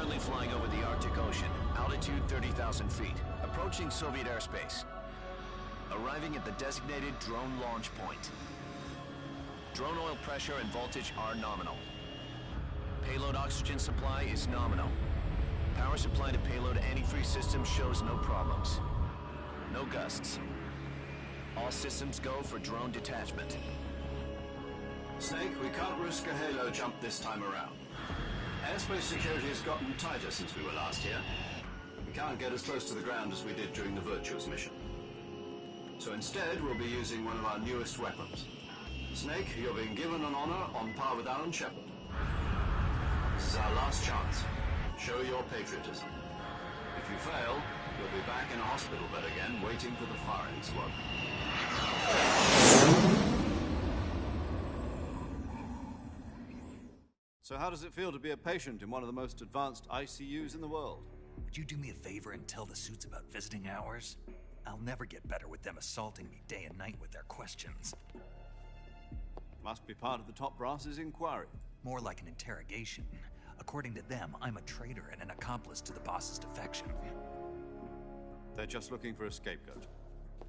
Currently flying over the Arctic Ocean, altitude 30,000 feet, approaching Soviet airspace. Arriving at the designated drone launch point. Drone oil pressure and voltage are nominal. Payload oxygen supply is nominal. Power supply to payload antifreeze system shows no problems. No gusts. All systems go for drone detachment. Snake, we can't risk a halo jump this time around. Airspace security has gotten tighter since we were last here. We can't get as close to the ground as we did during the Virtuous mission. So instead, we'll be using one of our newest weapons. Snake, you're being given an honor on par with Alan Shepard. This is our last chance. Show your patriotism. If you fail, you'll be back in a hospital bed again, waiting for the firing squad. So how does it feel to be a patient in one of the most advanced ICUs in the world? Would you do me a favor and tell the suits about visiting hours? I'll never get better with them assaulting me day and night with their questions. Must be part of the top brass's inquiry. More like an interrogation. According to them, I'm a traitor and an accomplice to the boss's defection. They're just looking for a scapegoat.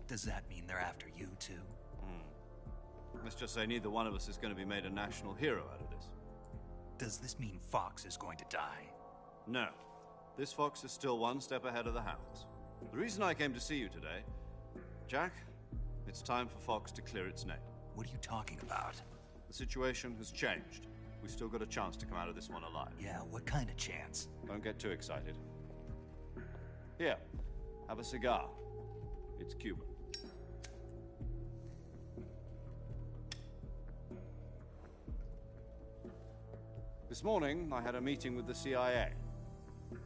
Does that mean they're after you, too? Let's just say neither one of us is going to be made a national hero out of this. Does this mean Fox is going to die? No. This fox is still one step ahead of the hounds. The reason I came to see you today, Jack, it's time for Fox to clear its name. What are you talking about? The situation has changed. We've still got a chance to come out of this one alive. Yeah, what kind of chance? Don't get too excited. Here, have a cigar. It's Cuban. This morning, I had a meeting with the CIA.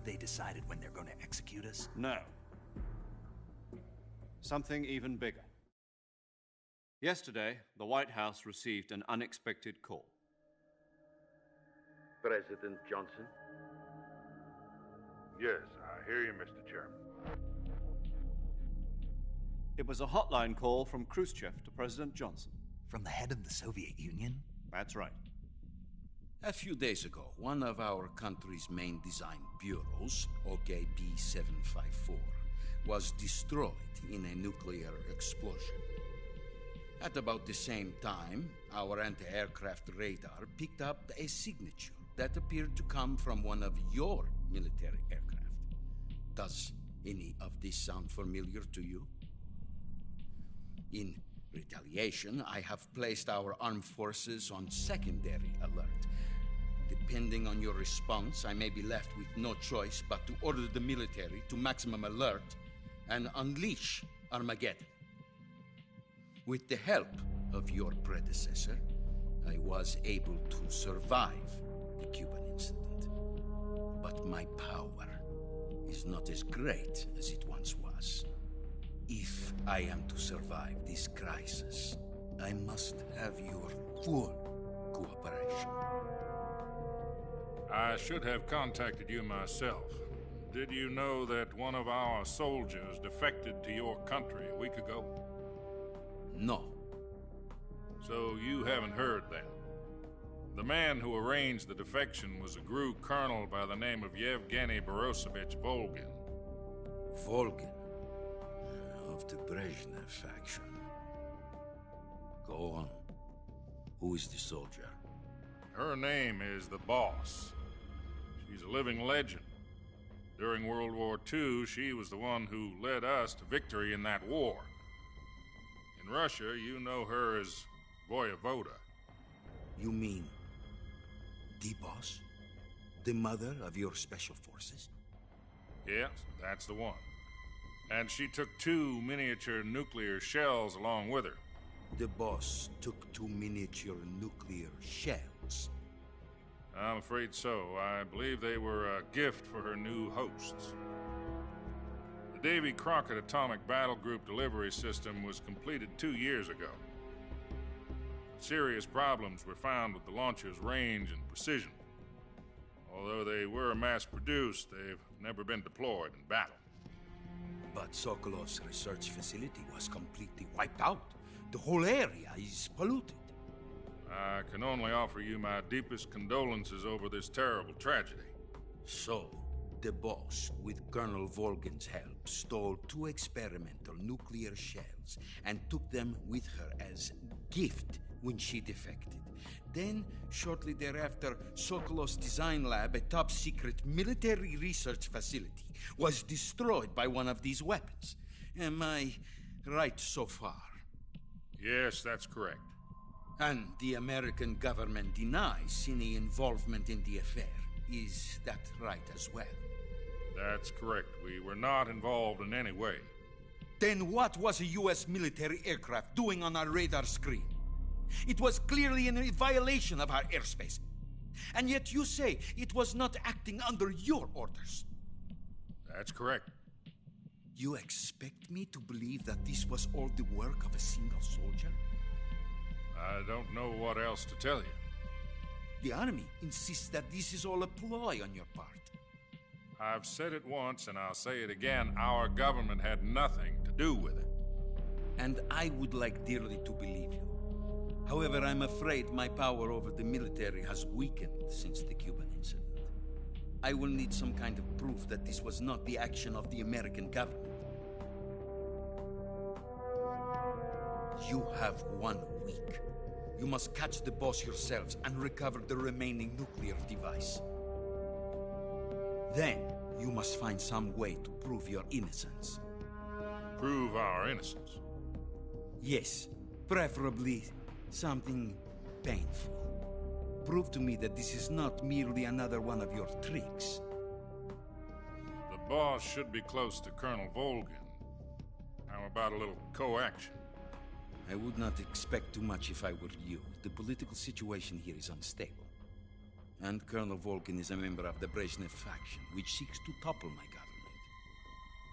They decided when they're going to execute us? No. Something even bigger. Yesterday, the White House received an unexpected call. President Johnson? Yes, I hear you, Mr. Chairman. It was a hotline call from Khrushchev to President Johnson. From the head of the Soviet Union? That's right. A few days ago, one of our country's main design bureaus, OKB 754, was destroyed in a nuclear explosion. At about the same time, our anti-aircraft radar picked up a signature that appeared to come from one of your military aircraft. Does any of this sound familiar to you? In retaliation, I have placed our armed forces on secondary alert. Depending on your response, I may be left with no choice but to order the military to maximum alert and unleash Armageddon. With the help of your predecessor, I was able to survive the Cuban incident. But my power is not as great as it once was. If I am to survive this crisis, I must have your full cooperation. I should have contacted you myself. Did you know that one of our soldiers defected to your country a week ago? No. So you haven't heard then. The man who arranged the defection was a GRU colonel by the name of Yevgeny Borosovich Volgin. Volgin, of the Brezhnev faction. Go on. Who is the soldier? Her name is the Boss. She's a living legend. During World War II, she was the one who led us to victory in that war. In Russia, you know her as Voyevoda. You mean the Boss? The mother of your special forces? Yes, that's the one. And she took 2 miniature nuclear shells along with her. The Boss took 2 miniature nuclear shells. I'm afraid so. I believe they were a gift for her new hosts. The Davy Crockett Atomic Battle Group delivery system was completed 2 years ago. Serious problems were found with the launcher's range and precision. Although they were mass-produced, they've never been deployed in battle. But Sokolov's research facility was completely wiped out. The whole area is polluted. I can only offer you my deepest condolences over this terrible tragedy. So, the boss, with Colonel Volgin's help, stole 2 experimental nuclear shells and took them with her as gift when she defected. Then, shortly thereafter, Sokolov's design lab, a top-secret military research facility, was destroyed by one of these weapons. Am I right so far? Yes, that's correct. And the American government denies any involvement in the affair. Is that right as well? That's correct. We were not involved in any way. Then what was a U.S. military aircraft doing on our radar screen? It was clearly in a violation of our airspace. And yet you say it was not acting under your orders. That's correct. You expect me to believe that this was all the work of a single soldier? I don't know what else to tell you. The Army insists that this is all a ploy on your part. I've said it once and I'll say it again. Our government had nothing to do with it. And I would like dearly to believe you. However, I'm afraid my power over the military has weakened since the Cuban incident. I will need some kind of proof that this was not the action of the American government. You have 1 week. You must catch the boss yourselves and recover the remaining nuclear device. Then, you must find some way to prove your innocence. Prove our innocence? Yes, preferably something painful. Prove to me that this is not merely another one of your tricks. The boss should be close to Colonel Volgin. How about a little co-action? I would not expect too much if I were you. The political situation here is unstable. And Colonel Volgin is a member of the Brezhnev faction, which seeks to topple my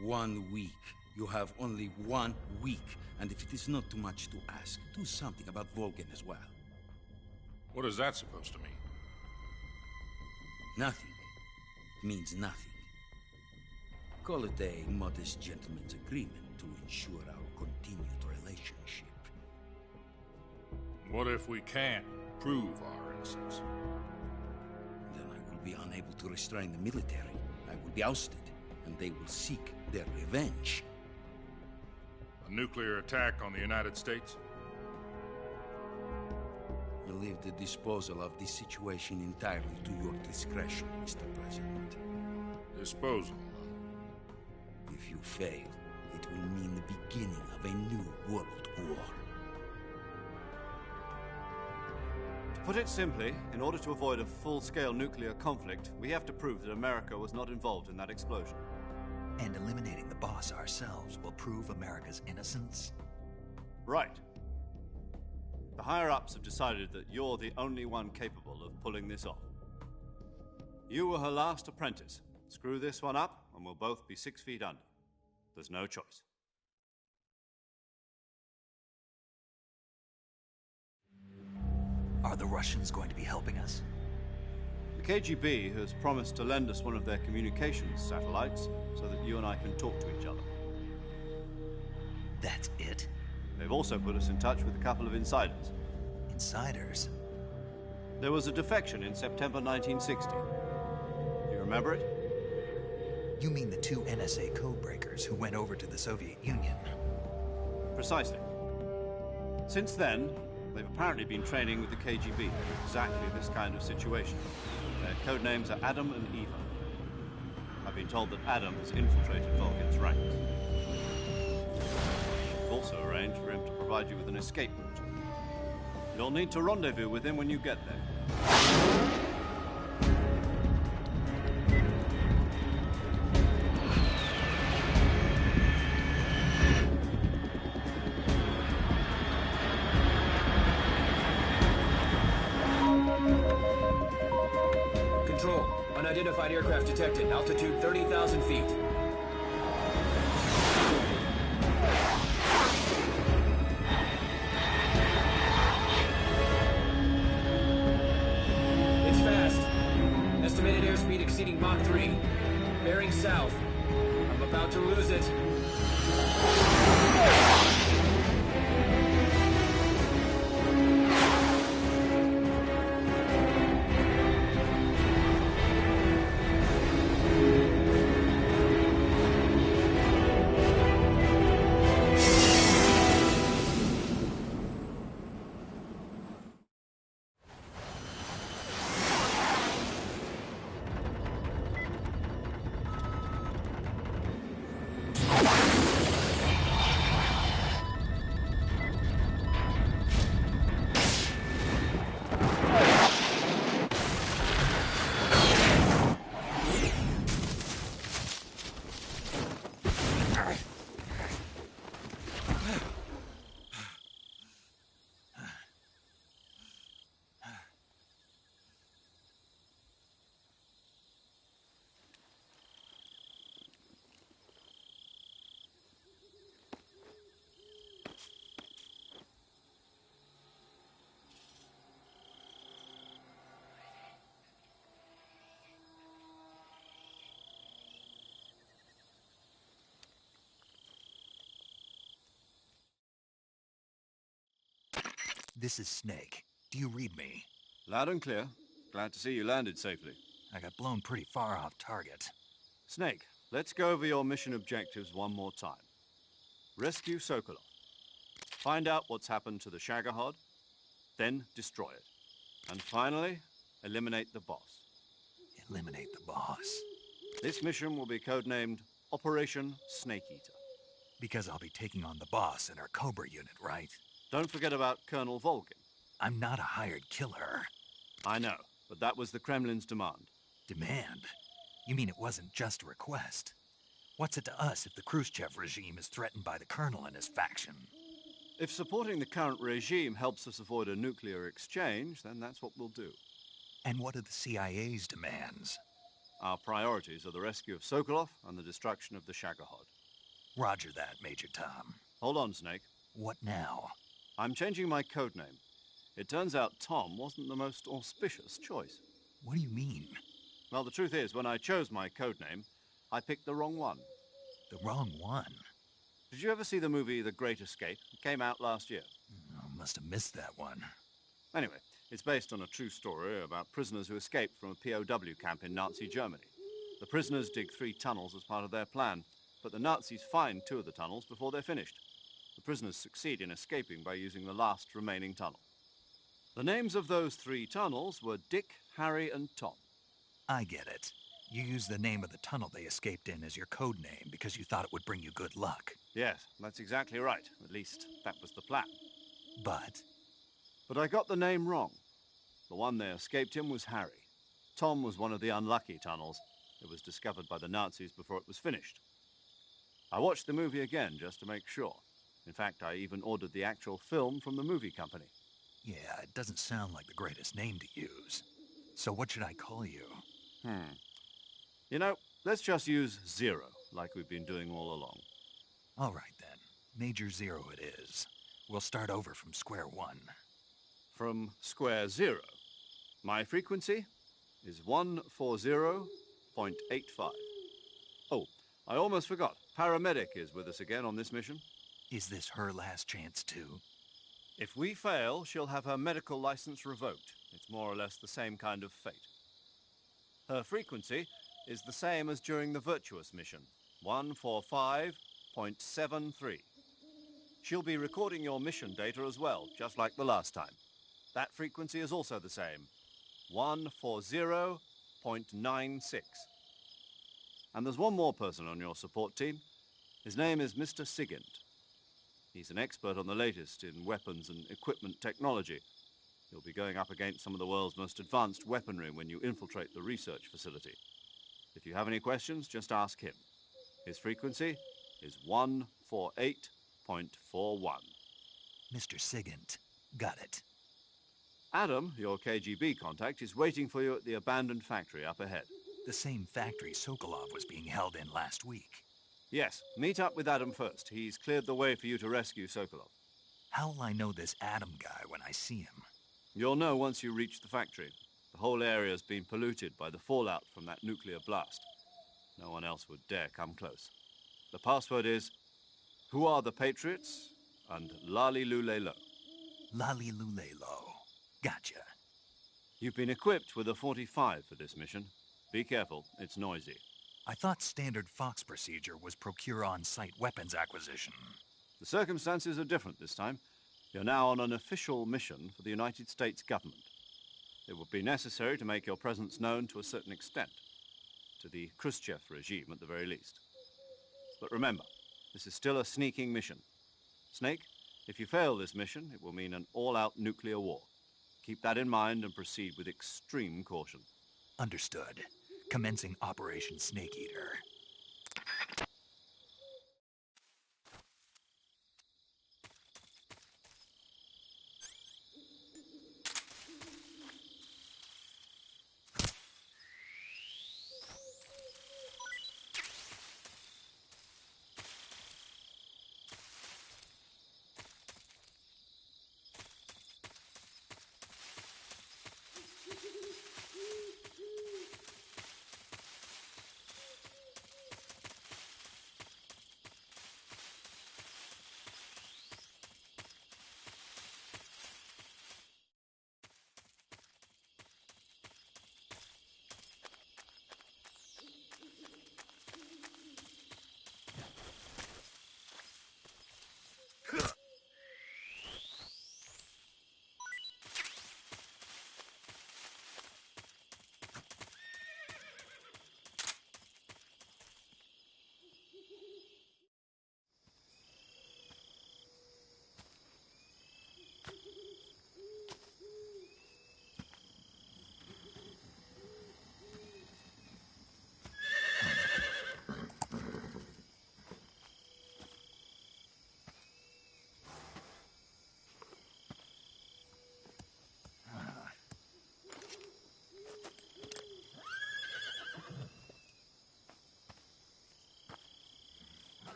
government. 1 week. You have only 1 week. And if it is not too much to ask, do something about Volgin as well. What is that supposed to mean? Nothing. It means nothing. Call it a modest gentleman's agreement to ensure our continued relationship. What if we can't prove our innocence? Then I will be unable to restrain the military. I will be ousted, and they will seek their revenge. A nuclear attack on the United States? I leave the disposal of this situation entirely to your discretion, Mr. President. Disposal? If you fail, it will mean the beginning of a new world war. To put it simply, in order to avoid a full-scale nuclear conflict, we have to prove that America was not involved in that explosion. And eliminating the boss ourselves will prove America's innocence? Right. The higher-ups have decided that you're the only one capable of pulling this off. You were her last apprentice. Screw this one up, and we'll both be 6 feet under. There's no choice. Are the Russians going to be helping us? The KGB has promised to lend us one of their communications satellites so that you and I can talk to each other. That's it? They've also put us in touch with a couple of insiders. Insiders? There was a defection in September 1960. Do you remember it? You mean the 2 NSA codebreakers who went over to the Soviet Union? Precisely. Since then, they've apparently been training with the KGB for exactly this kind of situation. Their code names are Adam and Eva. I've been told that Adam has infiltrated Volgin's ranks. I've also arranged for him to provide you with an escape route. You'll need to rendezvous with him when you get there. Control. Unidentified aircraft detected. Altitude 30,000 feet. It's fast. Estimated airspeed exceeding Mach 3. Bearing south. I'm about to lose it. This is Snake. Do you read me? Loud and clear. Glad to see you landed safely. I got blown pretty far off target. Snake, let's go over your mission objectives one more time. Rescue Sokolov. Find out what's happened to the Shagohod, then destroy it. And finally, eliminate the boss. Eliminate the boss. This mission will be codenamed Operation Snake Eater. Because I'll be taking on the boss in our Cobra unit, right? Don't forget about Colonel Volgin. I'm not a hired killer. I know, but that was the Kremlin's demand. Demand? You mean it wasn't just a request? What's it to us if the Khrushchev regime is threatened by the Colonel and his faction? If supporting the current regime helps us avoid a nuclear exchange, then that's what we'll do. And what are the CIA's demands? Our priorities are the rescue of Sokolov and the destruction of the Shagohod. Roger that, Major Tom. Hold on, Snake. What now? I'm changing my codename. It turns out Tom wasn't the most auspicious choice. What do you mean? Well, the truth is, when I chose my codename, I picked the wrong one. The wrong one? Did you ever see the movie The Great Escape? It came out last year. Oh, must have missed that one. Anyway, it's based on a true story about prisoners who escaped from a POW camp in Nazi Germany. The prisoners dig 3 tunnels as part of their plan, but the Nazis find 2 of the tunnels before they're finished. The prisoners succeed in escaping by using the last remaining tunnel. The names of those 3 tunnels were Dick, Harry, and Tom. I get it. You used the name of the tunnel they escaped in as your code name because you thought it would bring you good luck. Yes, that's exactly right. At least, that was the plan. But I got the name wrong. The one they escaped in was Harry. Tom was one of the unlucky tunnels. It was discovered by the Nazis before it was finished. I watched the movie again just to make sure. In fact, I even ordered the actual film from the movie company. yeah, it doesn't sound like the greatest name to use. So what should I call you? You know, let's just use Zero, like we've been doing all along. All right then. Major Zero it is. We'll start over from square one. From square 0. My frequency is 140.85. Oh, I almost forgot. Paramedic is with us again on this mission. Is this her last chance too? If we fail, she'll have her medical license revoked. It's more or less the same kind of fate. Her frequency is the same as during the Virtuous mission, 145.73. She'll be recording your mission data as well, just like the last time. That frequency is also the same, 140.96. And there's one more person on your support team. His name is Mr. Sigint. He's an expert on the latest in weapons and equipment technology. You'll be going up against some of the world's most advanced weaponry when you infiltrate the research facility. If you have any questions, just ask him. His frequency is 148.41. Mr. Sigint. Got it. Adam, your KGB contact, is waiting for you at the abandoned factory up ahead. The same factory Sokolov was being held in last week. Yes, meet up with Adam first. He's cleared the way for you to rescue Sokolov. How'll I know this Adam guy when I see him? You'll know once you reach the factory. The whole area's been polluted by the fallout from that nuclear blast. No one else would dare come close. The password is, "Who are the Patriots?" and Lali Lulelo. Lali Lulelo. Gotcha. You've been equipped with a 45 for this mission. Be careful, it's noisy. I thought standard Fox procedure was procure on-site weapons acquisition. The circumstances are different this time. You're now on an official mission for the United States government. It would be necessary to make your presence known to a certain extent, to the Khrushchev regime at the very least. But remember, this is still a sneaking mission. Snake, if you fail this mission, it will mean an all-out nuclear war. Keep that in mind and proceed with extreme caution. Understood. Commencing Operation Snake Eater.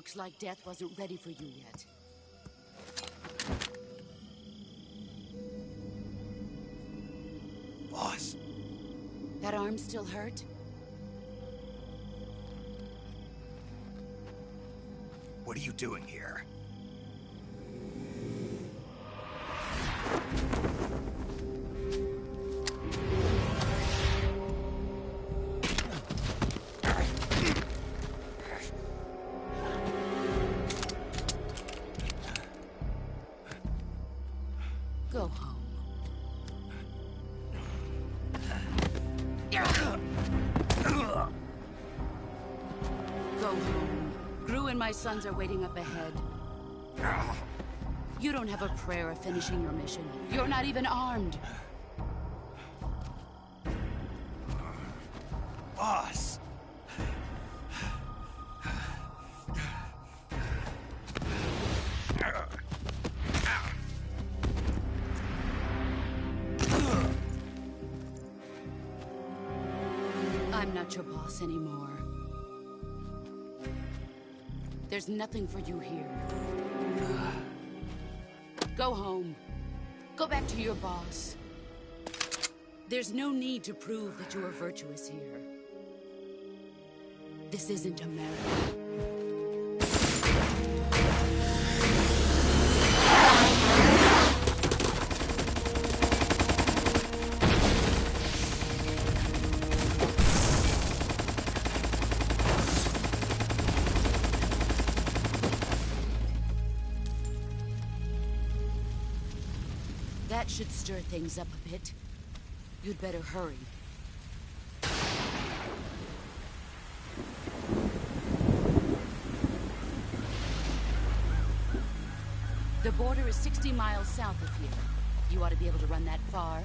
Looks like death wasn't ready for you yet. Boss. That arm still hurt? What are you doing here? Go home. Go home. Gru and my sons are waiting up ahead. You don't have a prayer of finishing your mission. You're not even armed. Boss! I'm not your boss anymore. There's nothing for you here. Go home. Go back to your boss. There's no need to prove that you are virtuous here. This isn't America. That should stir things up a bit. You'd better hurry. The border is 60 miles south of here. You ought to be able to run that far.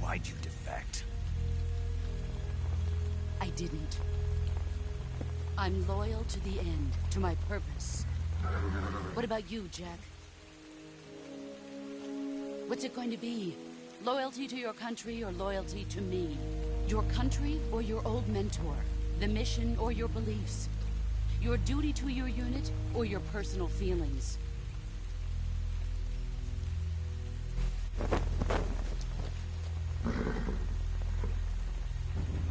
Why'd you defect? I didn't. I'm loyal to the end, to my purpose. What about you, Jack? What's it going to be? Loyalty to your country or loyalty to me? Your country or your old mentor? The mission or your beliefs? Your duty to your unit or your personal feelings?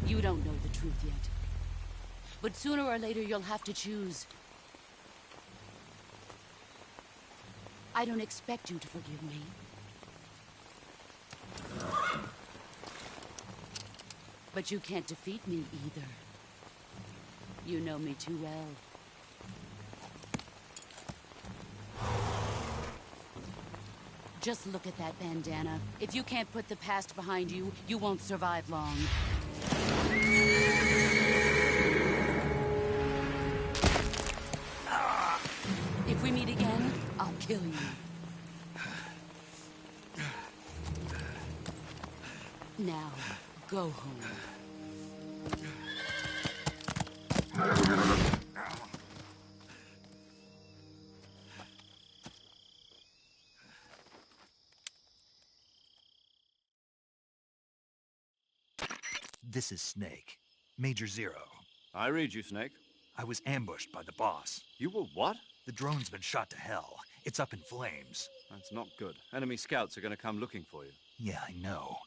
You don't know the truth yet. But sooner or later, you'll have to choose. I don't expect you to forgive me. But you can't defeat me either. You know me too well. Just look at that bandana. If you can't put the past behind you, you won't survive long. If we meet again, I'll kill you. Now, go home. This is Snake. Major Zero. I read you, Snake. I was ambushed by the boss. You were what? The drone's been shot to hell. It's up in flames. That's not good. Enemy scouts are going to come looking for you. Yeah, I know.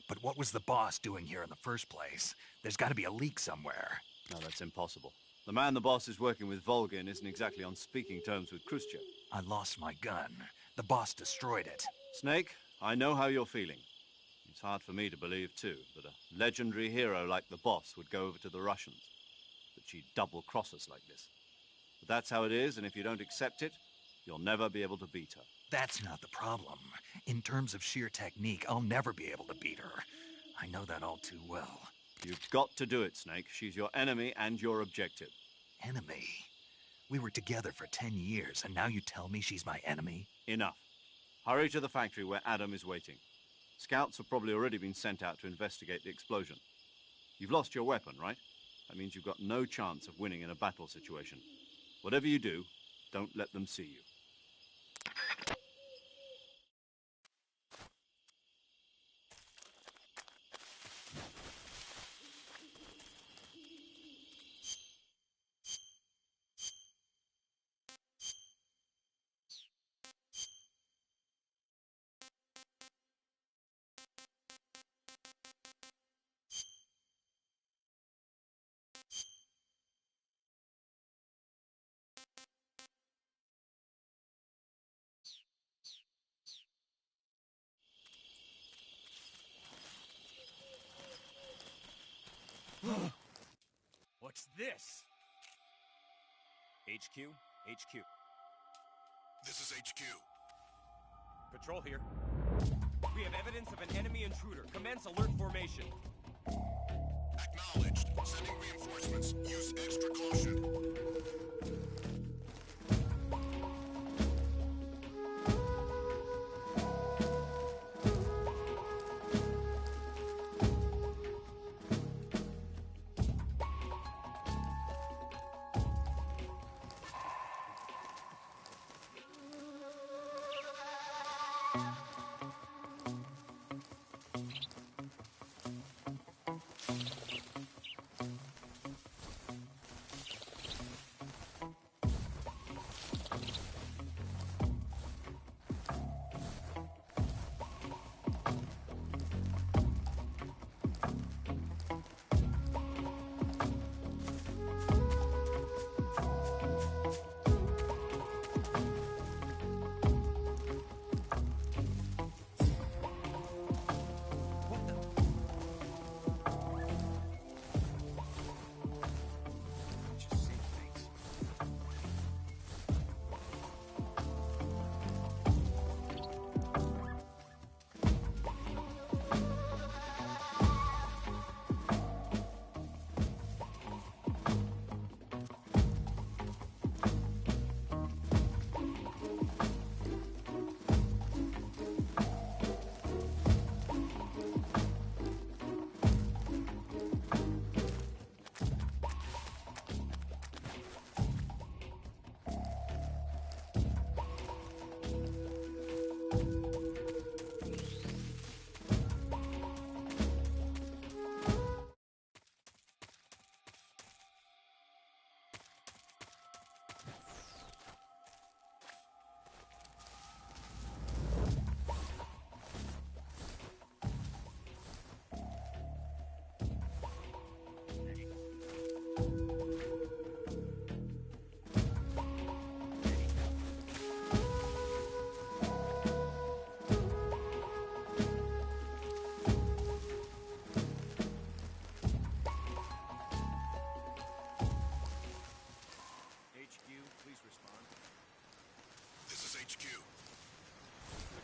But what was the boss doing here in the first place? There's got to be a leak somewhere. No, that's impossible. The man the boss is working with, Volgin, isn't exactly on speaking terms with Khrushchev. I lost my gun. The boss destroyed it. Snake, I know how you're feeling. It's hard for me to believe, too, that a legendary hero like the boss would go over to the Russians. That she'd double-cross us like this. But that's how it is, and if you don't accept it, you'll never be able to beat her. That's not the problem. In terms of sheer technique, I'll never be able to beat her. I know that all too well. You've got to do it, Snake. She's your enemy and your objective. Enemy? We were together for 10 years, and now you tell me she's my enemy? Enough. Hurry to the factory where Adam is waiting. Scouts have probably already been sent out to investigate the explosion. You've lost your weapon, right? That means you've got no chance of winning in a battle situation. Whatever you do, don't let them see you. What's this? HQ? HQ. This is HQ. Patrol here. We have evidence of an enemy intruder. Commence alert formation. Acknowledged. Sending reinforcements. Use extra caution.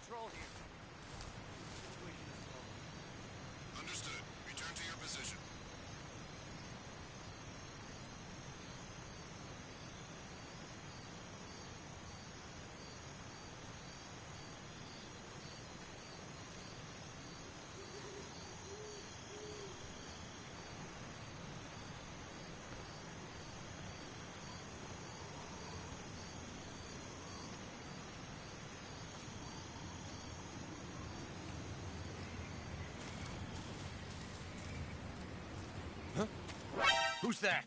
Patrol here. Situation is over. Understood. Return to your position. Who's that?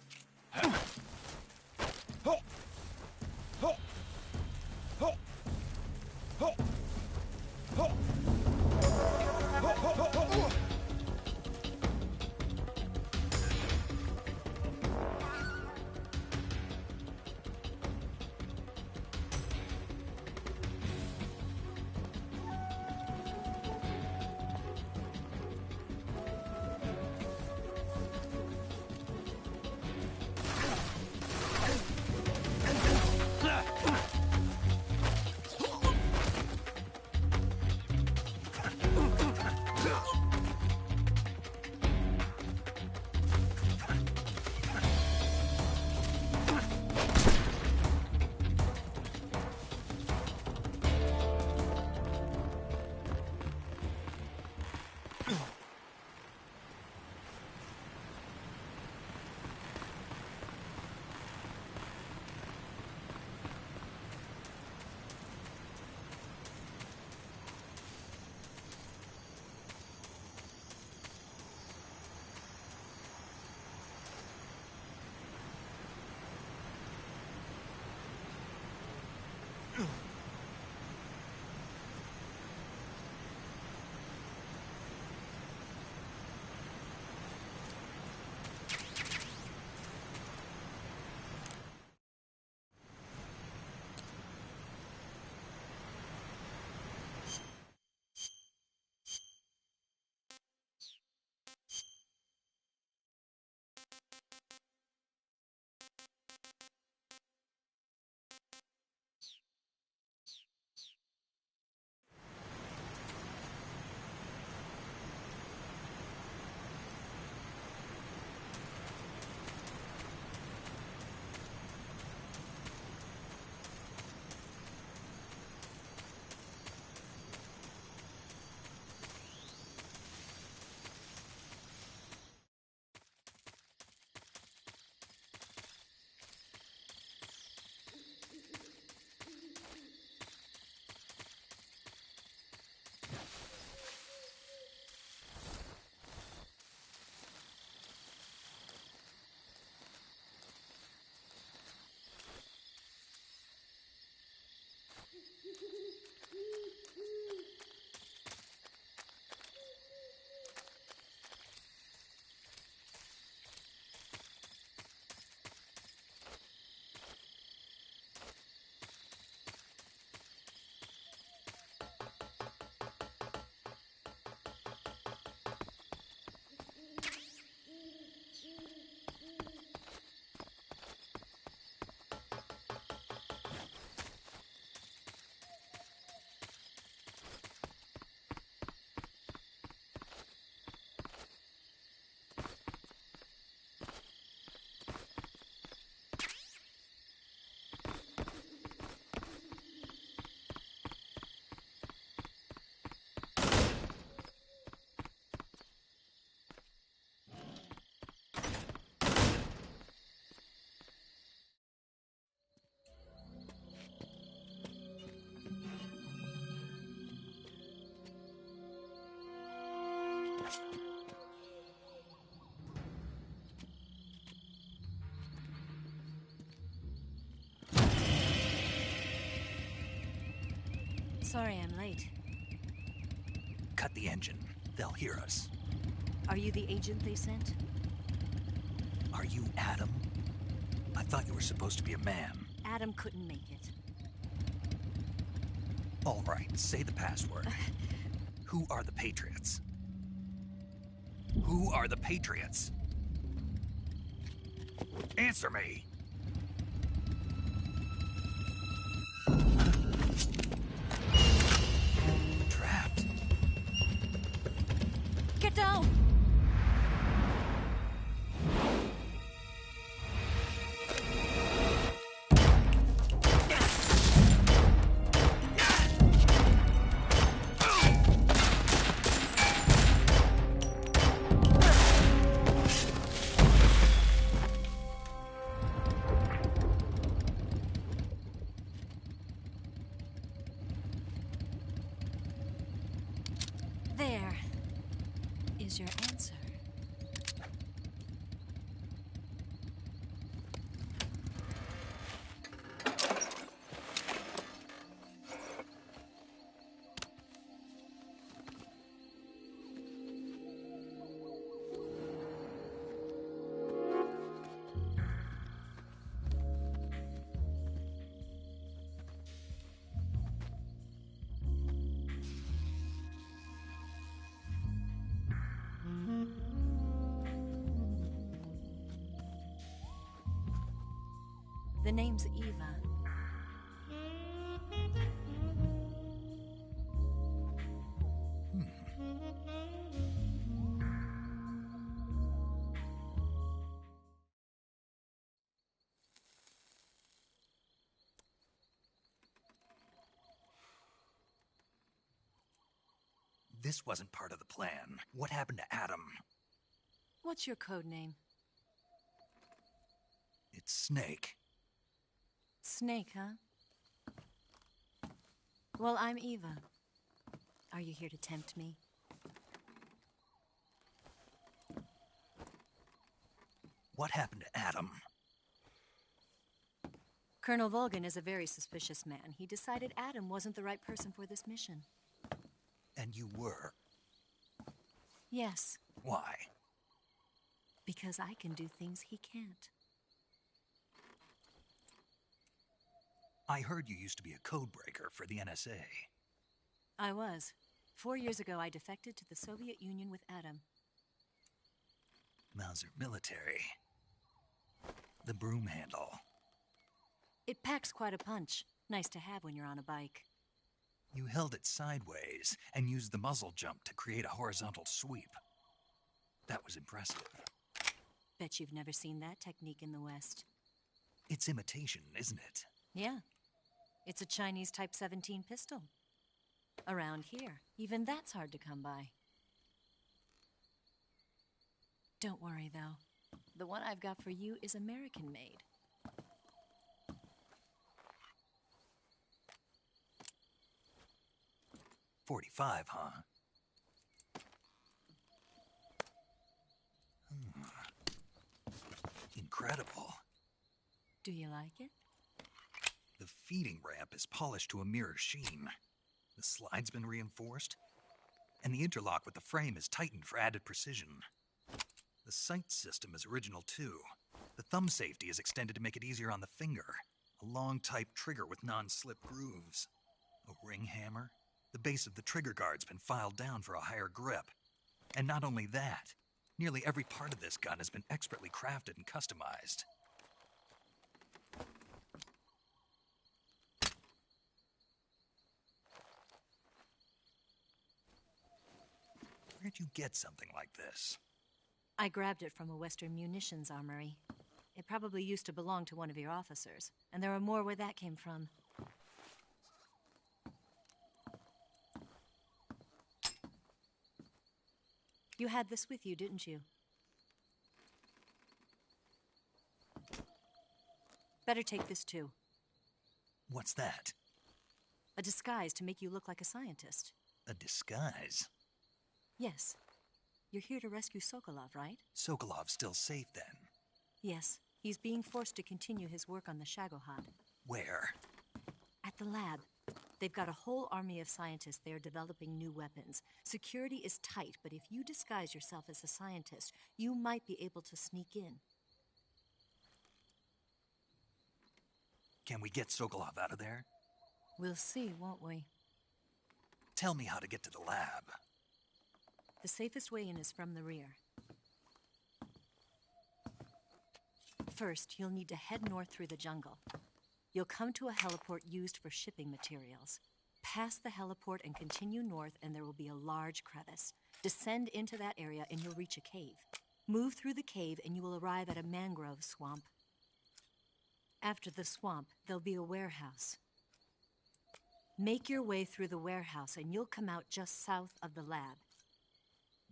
Sorry I'm late. Cut the engine. They'll hear us. Are you the agent they sent? Are you Adam? I thought you were supposed to be a man. Adam couldn't make it. All right, say the password. Who are the Patriots? Who are the Patriots? Answer me! Trapped. Get down! There is your answer. The name's Eva. This wasn't part of the plan. What happened to Adam? What's your code name? It's Snake. Snake, huh? Well, I'm Eva. Are you here to tempt me? What happened to Adam? Colonel Volgin is a very suspicious man. He decided Adam wasn't the right person for this mission. And you were? Yes. Why? Because I can do things he can't. I heard you used to be a codebreaker for the NSA. I was. 4 years ago, I defected to the Soviet Union with Adam. Mauser military. The broom handle. It packs quite a punch. Nice to have when you're on a bike. You held it sideways and used the muzzle jump to create a horizontal sweep. That was impressive. Bet you've never seen that technique in the West. It's imitation, isn't it? Yeah. It's a Chinese Type 17 pistol. Around here, even that's hard to come by. Don't worry, though. The one I've got for you is American-made. .45, huh? Incredible. Do you like it? The feeding ramp is polished to a mirror sheen. The slide's been reinforced, and the interlock with the frame is tightened for added precision. The sight system is original too. The thumb safety is extended to make it easier on the finger. A long type trigger with non-slip grooves. A ring hammer. The base of the trigger guard's been filed down for a higher grip. And not only that, nearly every part of this gun has been expertly crafted and customized. Where'd you get something like this? I grabbed it from a Western munitions armory. It probably used to belong to one of your officers, and there are more where that came from. You had this with you, didn't you? Better take this too. What's that? A disguise to make you look like a scientist. A disguise? Yes. You're here to rescue Sokolov, right? Sokolov's still safe then? Yes. He's being forced to continue his work on the Shagohod. Where? At the lab. They've got a whole army of scientists there developing new weapons. Security is tight, but if you disguise yourself as a scientist, you might be able to sneak in. Can we get Sokolov out of there? We'll see, won't we? Tell me how to get to the lab. The safest way in is from the rear. First, you'll need to head north through the jungle. You'll come to a heliport used for shipping materials. Pass the heliport and continue north, and there will be a large crevice. Descend into that area, and you'll reach a cave. Move through the cave, and you will arrive at a mangrove swamp. After the swamp, there'll be a warehouse. Make your way through the warehouse, and you'll come out just south of the lab.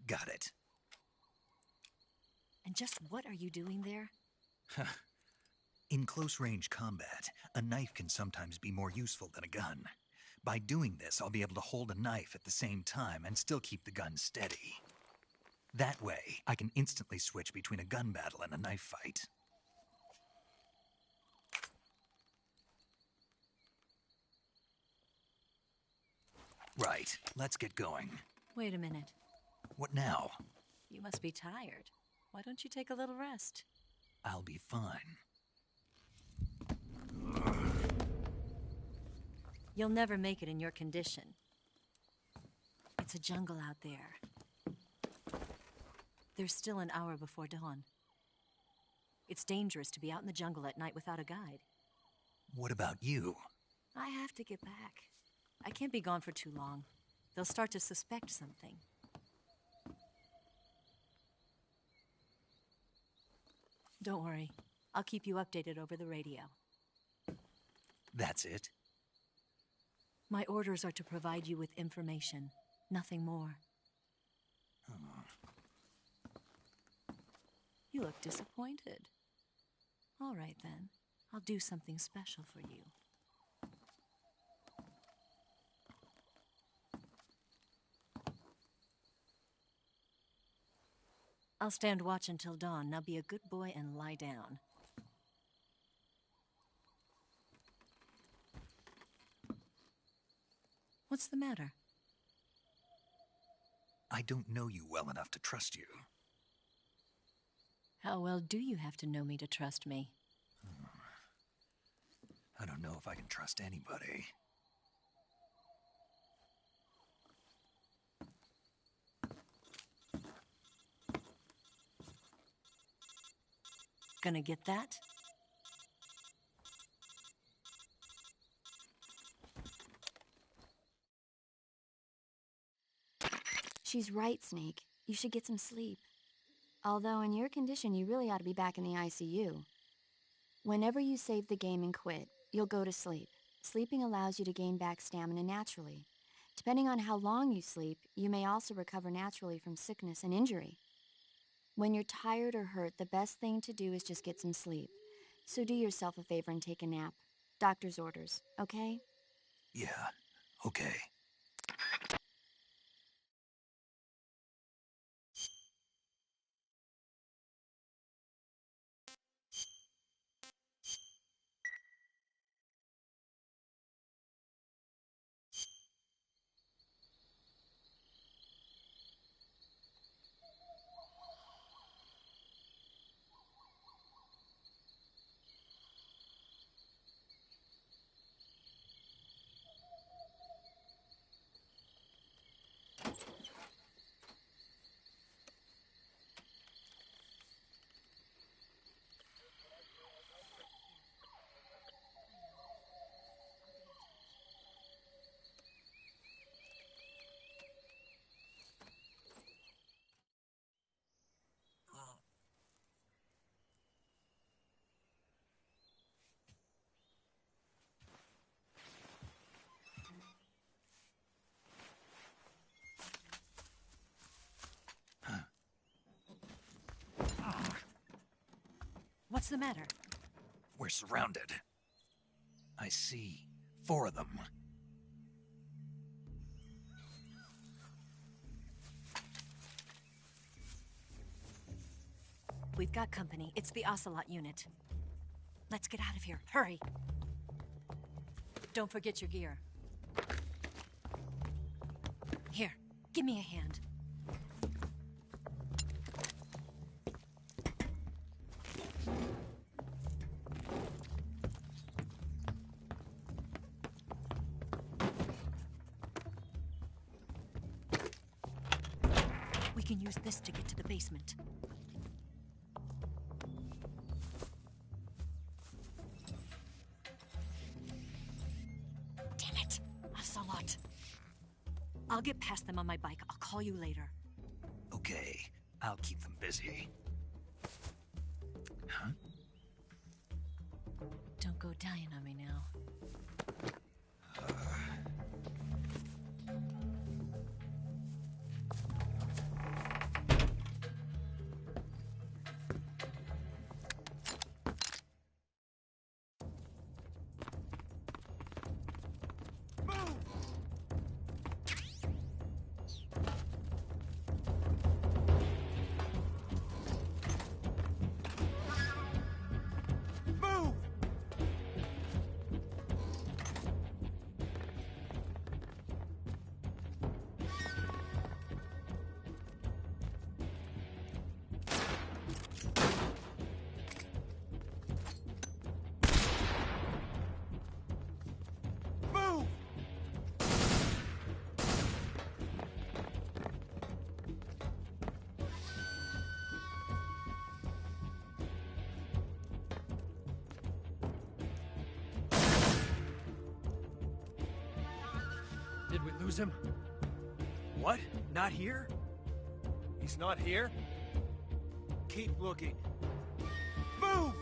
Got it. And just what are you doing there? In close-range combat, a knife can sometimes be more useful than a gun. By doing this, I'll be able to hold a knife at the same time and still keep the gun steady. That way, I can instantly switch between a gun battle and a knife fight. Right, let's get going. Wait a minute. What now? You must be tired. Why don't you take a little rest? I'll be fine. You'll never make it in your condition. It's a jungle out there. There's still an hour before dawn. It's dangerous to be out in the jungle at night without a guide. What about you? I have to get back. I can't be gone for too long. They'll start to suspect something. Don't worry. I'll keep you updated over the radio. That's it? My orders are to provide you with information. Nothing more. You look disappointed. All right, then. I'll do something special for you. I'll stand watch until dawn. Now be a good boy and lie down. What's the matter? I don't know you well enough to trust you. How well do you have to know me to trust me? I don't know if I can trust anybody. Gonna get that? She's right, Snake. You should get some sleep. Although in your condition, you really ought to be back in the ICU. Whenever you save the game and quit, you'll go to sleep. Sleeping allows you to gain back stamina naturally. Depending on how long you sleep, you may also recover naturally from sickness and injury. When you're tired or hurt, the best thing to do is just get some sleep. So do yourself a favor and take a nap. Doctor's orders, okay? Yeah, okay. What's the matter? We're surrounded. I see 4 of them. We've got company. It's the Ocelot unit. Let's get out of here. Hurry. Don't forget your gear. Here, give me a hand. We can use this to get to the basement. Damn it! Ocelot. I'll get past them on my bike. I'll call you later. Okay, I'll keep them busy. Huh? Don't go dying on me now. Did we lose him? What? Not here? He's not here? Keep looking. Move!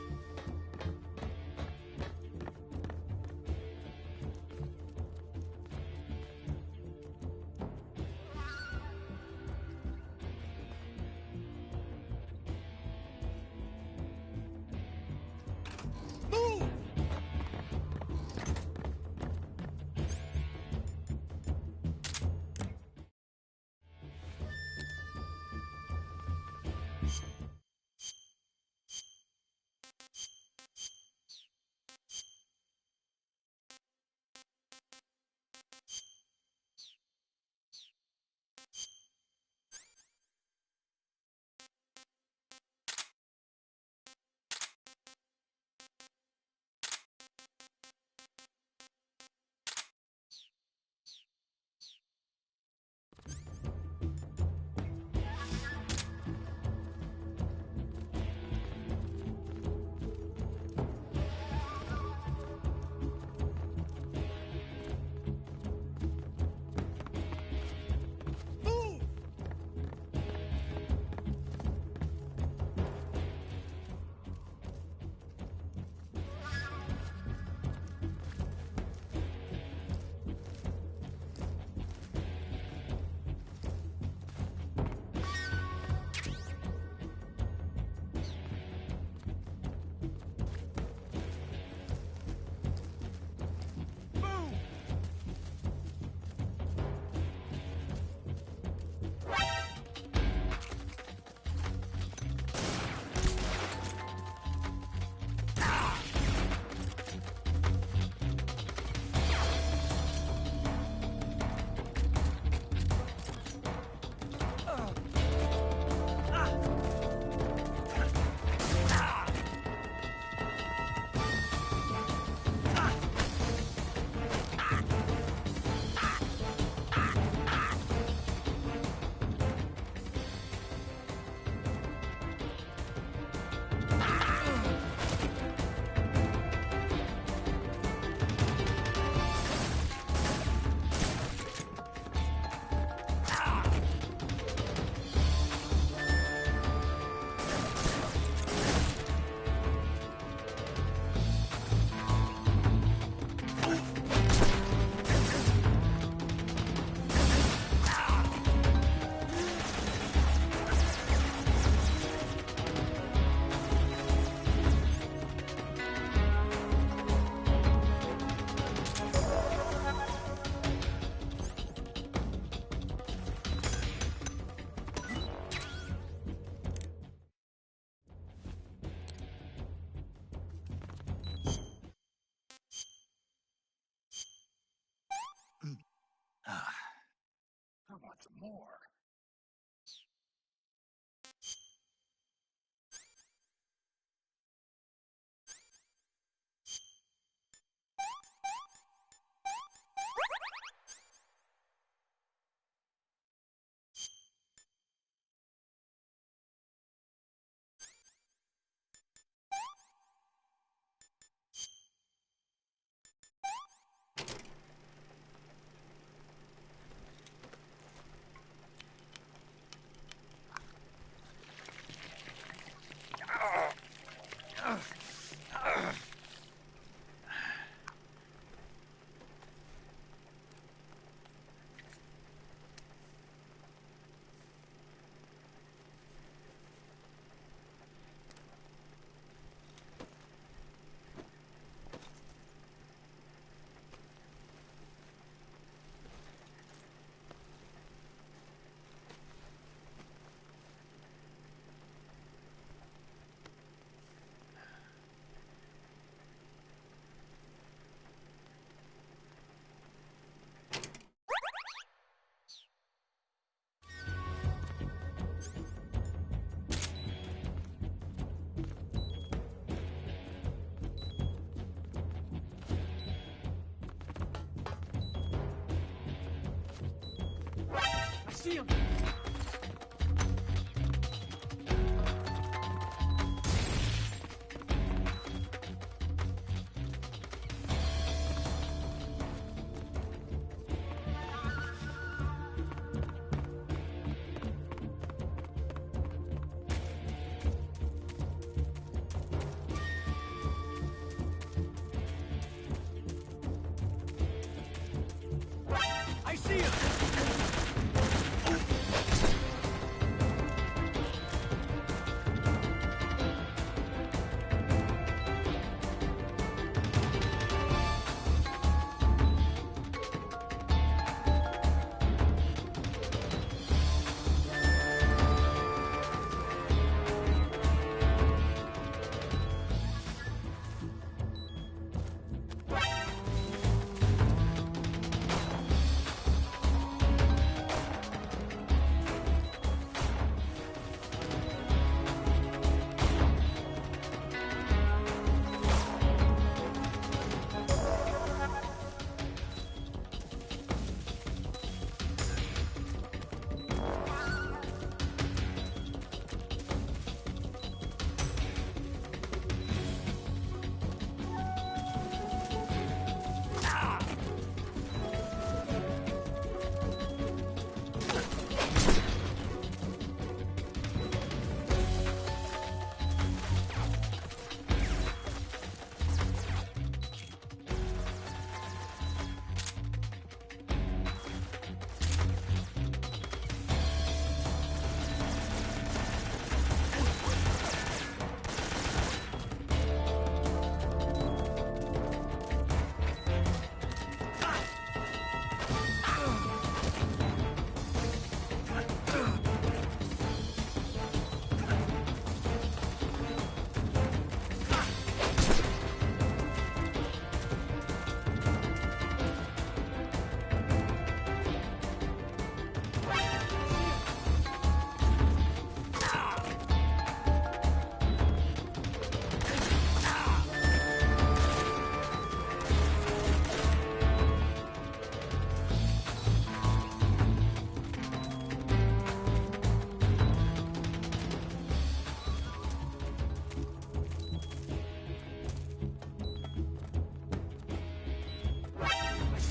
Move! more. I see him! I see him!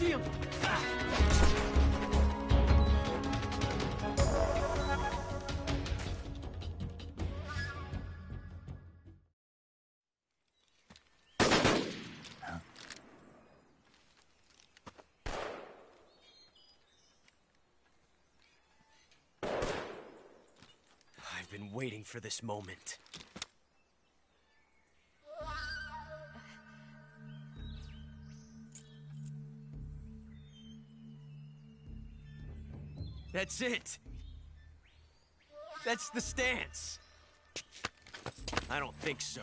See him! I've been waiting for this moment. That's it. That's the stance. I don't think so.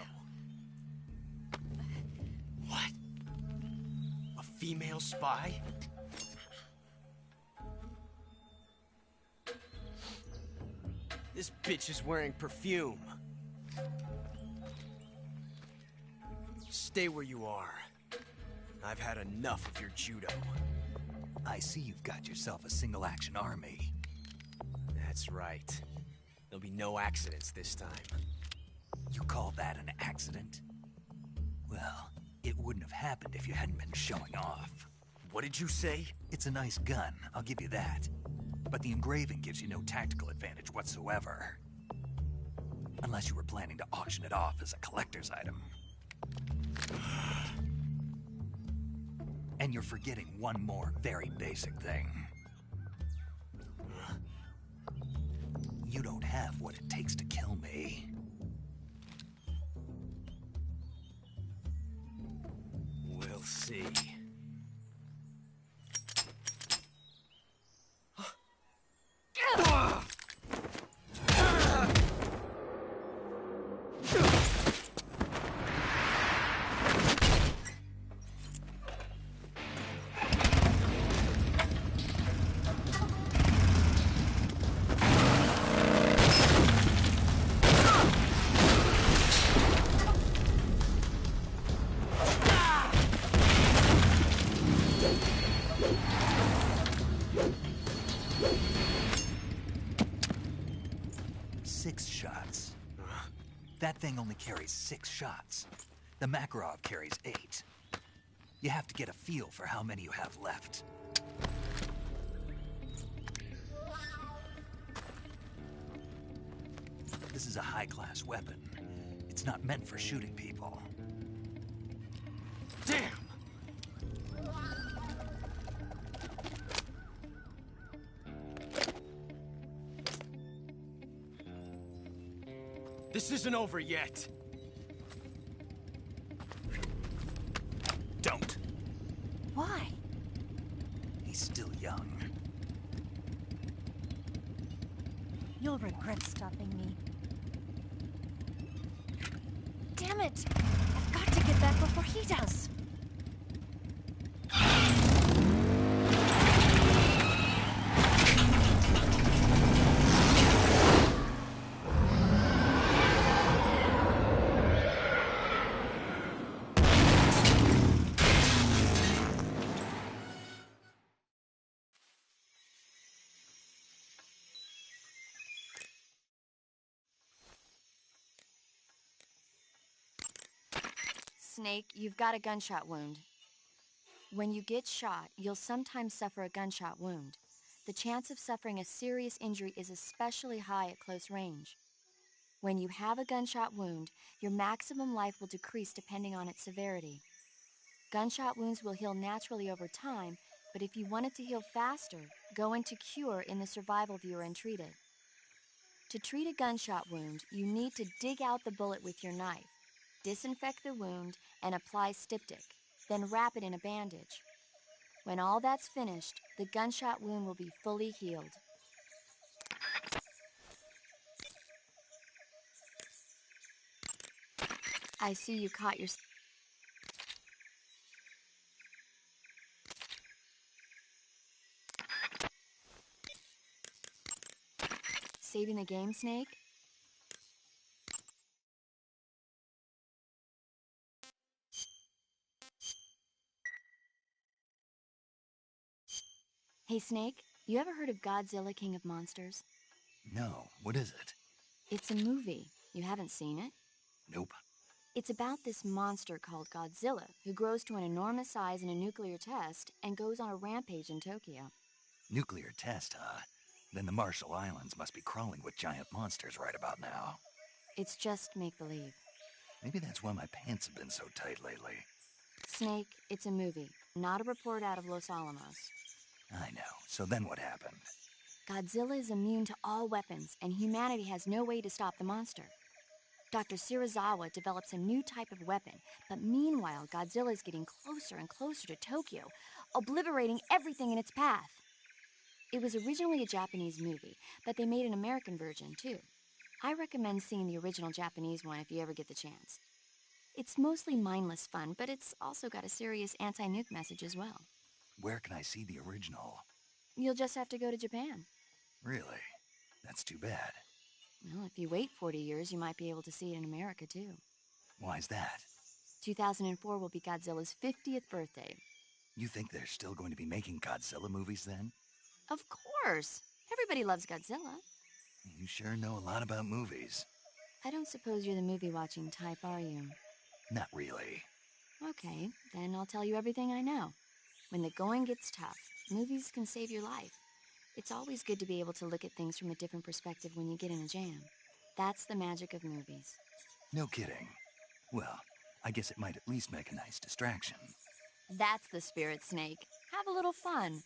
What? A female spy? This bitch is wearing perfume. Stay where you are. I've had enough of your judo. I see you've got yourself a single-action army. That's right. There'll be no accidents this time. You call that an accident? Well, it wouldn't have happened if you hadn't been showing off. What did you say? It's a nice gun, I'll give you that. But the engraving gives you no tactical advantage whatsoever. Unless you were planning to auction it off as a collector's item. And you're forgetting one more very basic thing. You don't have what it takes to kill me. We'll see. That thing only carries 6 shots. The Makarov carries 8. You have to get a feel for how many you have left. This is a high-class weapon. It's not meant for shooting people. Damn! This isn't over yet. Don't. Why? He's still young. You'll regret stopping me. Damn it! I've got to get back before he does. Snake, you've got a gunshot wound. When you get shot, you'll sometimes suffer a gunshot wound. The chance of suffering a serious injury is especially high at close range. When you have a gunshot wound, your maximum life will decrease depending on its severity. Gunshot wounds will heal naturally over time, but if you want it to heal faster, go into cure in the survival viewer and treat it. To treat a gunshot wound, you need to dig out the bullet with your knife, disinfect the wound, and apply styptic, then wrap it in a bandage. When all that's finished, the gunshot wound will be fully healed. I see you caught your... Saving the game, Snake? Hey, Snake, you ever heard of Godzilla, King of Monsters? No, what is it? It's a movie. You haven't seen it? Nope. It's about this monster called Godzilla, who grows to an enormous size in a nuclear test and goes on a rampage in Tokyo. Nuclear test, huh? Then the Marshall Islands must be crawling with giant monsters right about now. It's just make-believe. Maybe that's why my pants have been so tight lately. Snake, it's a movie, not a report out of Los Alamos. I know. So then what happened? Godzilla is immune to all weapons, and humanity has no way to stop the monster. Dr. Shirazawa develops a new type of weapon, but meanwhile, Godzilla is getting closer and closer to Tokyo, obliterating everything in its path. It was originally a Japanese movie, but they made an American version, too. I recommend seeing the original Japanese one if you ever get the chance. It's mostly mindless fun, but it's also got a serious anti-nuke message as well. Where can I see the original? You'll just have to go to Japan. Really? That's too bad. Well, if you wait 40 years, you might be able to see it in America, too. Why's that? 2004 will be Godzilla's 50th birthday. You think they're still going to be making Godzilla movies then? Of course! Everybody loves Godzilla. You sure know a lot about movies. I don't suppose you're the movie-watching type, are you? Not really. Okay, then I'll tell you everything I know. When the going gets tough, movies can save your life. It's always good to be able to look at things from a different perspective when you get in a jam. That's the magic of movies. No kidding. Well, I guess it might at least make a nice distraction. That's the spirit, Snake. Have a little fun.